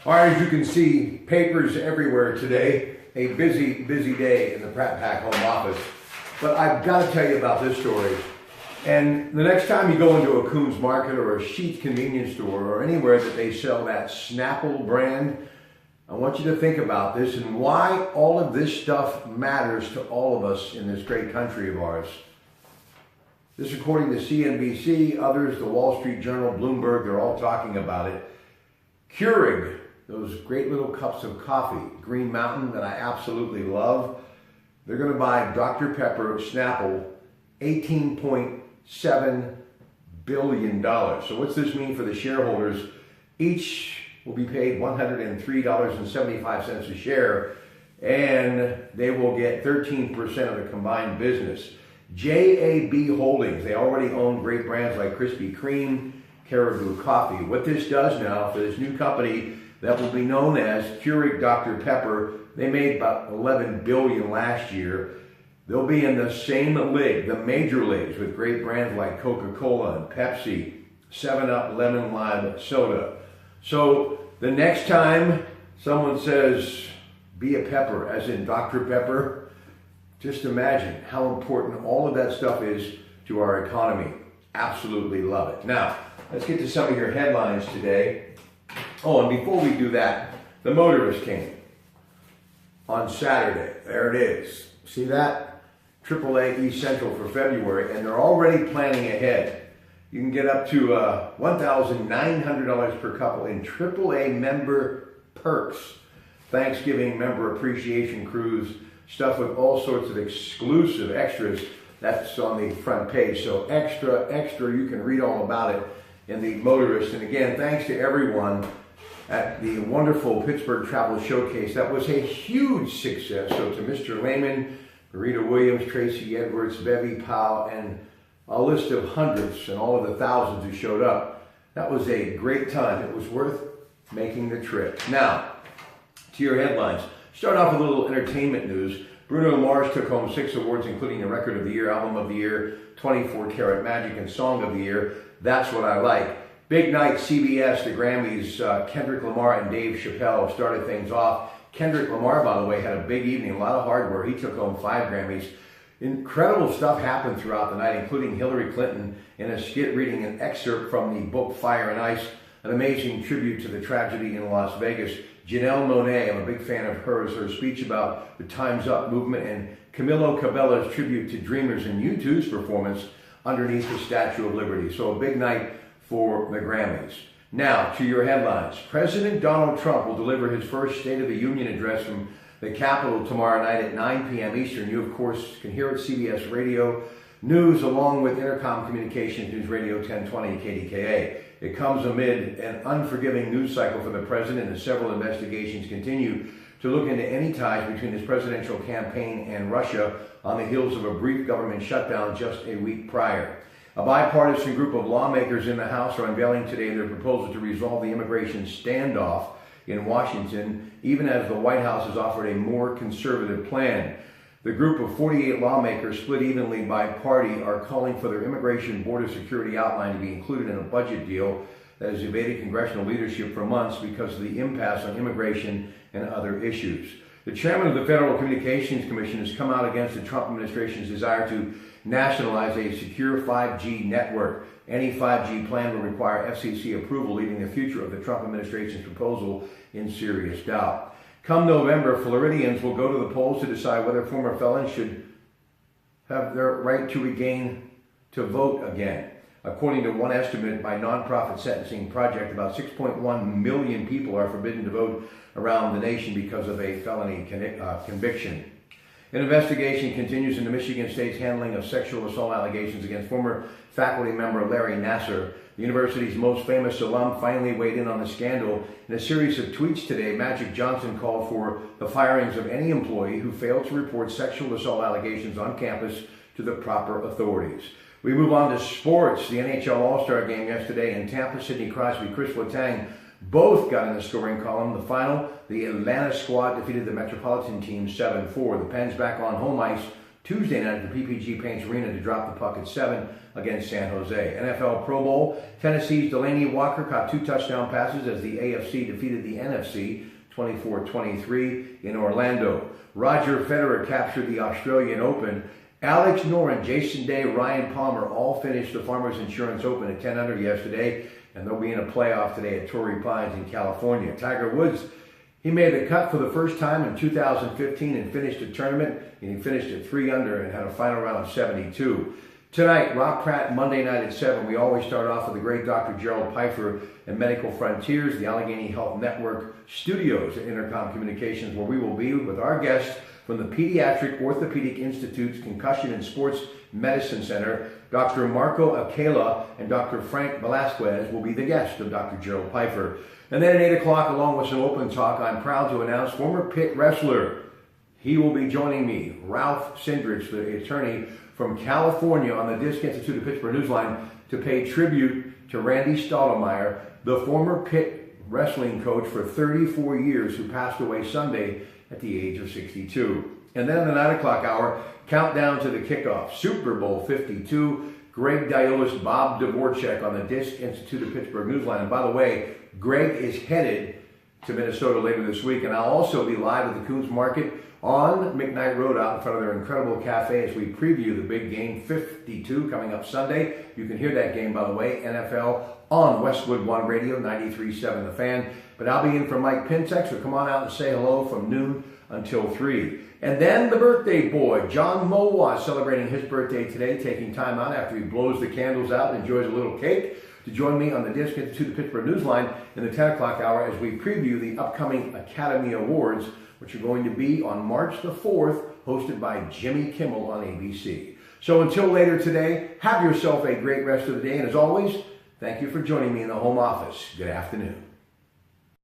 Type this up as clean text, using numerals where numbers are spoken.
All right, as you can see, papers everywhere today. A busy, busy day in the Pratte home office. But I've got to tell you about this story. And the next time you go into a Coons Market or a Sheetz convenience store or anywhere that they sell that Snapple brand, I want you to think about this and why all of this stuff matters to all of us in this great country of ours. This according to CNBC, others, the Wall Street Journal, Bloomberg, they're all talking about it. Keurig, those great little cups of coffee, Green Mountain that I absolutely love, they're going to buy Dr. Pepper, Snapple, $18.7 billion. So what's this mean for the shareholders? Each will be paid $103.75 a share, and they will get 13% of the combined business. JAB Holdings, they already own great brands like Krispy Kreme, Caribou Coffee. What this does now for this new company that will be known as Keurig Dr. Pepper, they made about $11 billion last year. They'll be in the same league, the major leagues, with great brands like Coca-Cola and Pepsi, 7-Up, Lemon Lime Soda. So the next time someone says, be a pepper, as in Dr. Pepper, just imagine how important all of that stuff is to our economy. Absolutely love it. Now, let's get to some of your headlines today. Oh, and before we do that, the motorist came on Saturday. There it is. See that? AAA East Central for February, and they're already planning ahead. You can get up to $1,900 per couple in AAA member perks. Thanksgiving member appreciation cruise, stuff with all sorts of exclusive extras. That's on the front page. So extra, you can read all about it in the Motorist. And again, thanks to everyone at the wonderful Pittsburgh Travel Showcase. That was a huge success. So to Mr. Lehman, Rita Williams, Tracy Edwards, Bevy Powell, and a list of hundreds and all of the thousands who showed up. That was a great time. It was worth making the trip. Now, to your headlines. Start off with a little entertainment news. Bruno Mars took home 6 awards, including the Record of the Year, Album of the Year, 24 Karat Magic, and Song of the Year. That's what I like. Big night, CBS, the Grammys, Kendrick Lamar and Dave Chappelle started things off. Kendrick Lamar, by the way, had a big evening, a lot of hardware. He took home 5 Grammys. Incredible stuff happened throughout the night, including Hillary Clinton in a skit reading an excerpt from the book Fire and Ice, an amazing tribute to the tragedy in Las Vegas. Janelle Monáe, I'm a big fan of hers, her speech about the Time's Up movement, and Camilo Cabello's tribute to Dreamers, and U2's performance underneath the Statue of Liberty. So a big night for the Grammys. Now, to your headlines. President Donald Trump will deliver his first State of the Union address from the Capitol tomorrow night at 9 p.m. Eastern. You, of course, can hear it CBS Radio News along with Intercom Communications News Radio 1020 KDKA. It comes amid an unforgiving news cycle for the president as several investigations continue to look into any ties between his presidential campaign and Russia on the heels of a brief government shutdown just a week prior. A bipartisan group of lawmakers in the House are unveiling today their proposal to resolve the immigration standoff in Washington, even as the White House has offered a more conservative plan. The group of 48 lawmakers, split evenly by party, are calling for their immigration border security outline to be included in a budget deal that has evaded congressional leadership for months because of the impasse on immigration and other issues. The chairman of the Federal Communications Commission has come out against the Trump administration's desire to nationalize a secure 5G network. Any 5G plan will require FCC approval, leaving the future of the Trump administration's proposal in serious doubt. Come November, Floridians will go to the polls to decide whether former felons should have their right to regain to vote again. According to one estimate by nonprofit Sentencing Project, about 6.1 million people are forbidden to vote around the nation because of a felony conviction. An investigation continues into Michigan State's handling of sexual assault allegations against former faculty member Larry Nassar. The university's most famous alum finally weighed in on the scandal. In a series of tweets today, Magic Johnson called for the firings of any employee who failed to report sexual assault allegations on campus to the proper authorities. We move on to sports. The NHL All-Star game yesterday in Tampa, Sidney Crosby, Chris Letang both got in the scoring column. The final, the Atlanta squad defeated the Metropolitan team 7-4. The Pens back on home ice Tuesday night at the PPG Paints Arena to drop the puck at 7 against San Jose. NFL Pro Bowl, Tennessee's Delaney Walker caught 2 touchdown passes as the AFC defeated the NFC 24-23 in Orlando. Roger Federer captured the Australian Open. Alex Noren, Jason Day, Ryan Palmer all finished the Farmers Insurance Open at 10 under yesterday, and they'll be in a playoff today at Torrey Pines in California. Tiger Woods, he made the cut for the first time in 2015 and finished the tournament, and he finished at 3 under and had a final round of 72. Tonight, Rock Pratte, Monday night at 7. We always start off with the great Dr. Gerald Pfeiffer and Medical Frontiers, the Allegheny Health Network studios at Intercom Communications, where we will be with our guests from the Pediatric Orthopedic Institute's Concussion and Sports Medicine Center. Dr. Marco Acela and Dr. Frank Velasquez will be the guests of Dr. Gerald Pfeiffer. And then at 8 o'clock, along with some open talk, I'm proud to announce former pit wrestler. He will be joining me, Ralph Sindrich, the attorney from California, on the Disc Institute of Pittsburgh Newsline to pay tribute to Randy Stottlemyre, the former pit wrestling coach for 34 years who passed away Sunday at the age of 62. And then in the 9 o'clock hour, countdown to the kickoff, Super Bowl 52, Greg Diolis, Bob Dvorak on the Disc Institute of Pittsburgh Newsline. And by the way, Greg is headed to Minnesota later this week, and I'll also be live at the Coons Market on McKnight Road out in front of their incredible cafe as we preview the big game 52 coming up Sunday. You can hear that game, by the way, NFL on Westwood One Radio, 93.7 The Fan. But I'll be in for Mike Pintek, so come on out and say hello from noon until 3. And then the birthday boy, John Mowa, celebrating his birthday today, taking time out after he blows the candles out and enjoys a little cake, to join me on the Disc Institute of Pittsburgh Newsline in the 10 o'clock hour as we preview the upcoming Academy Awards, which are going to be on March the 4th, hosted by Jimmy Kimmel on ABC. So until later today, have yourself a great rest of the day, and as always, thank you for joining me in the home office. Good afternoon.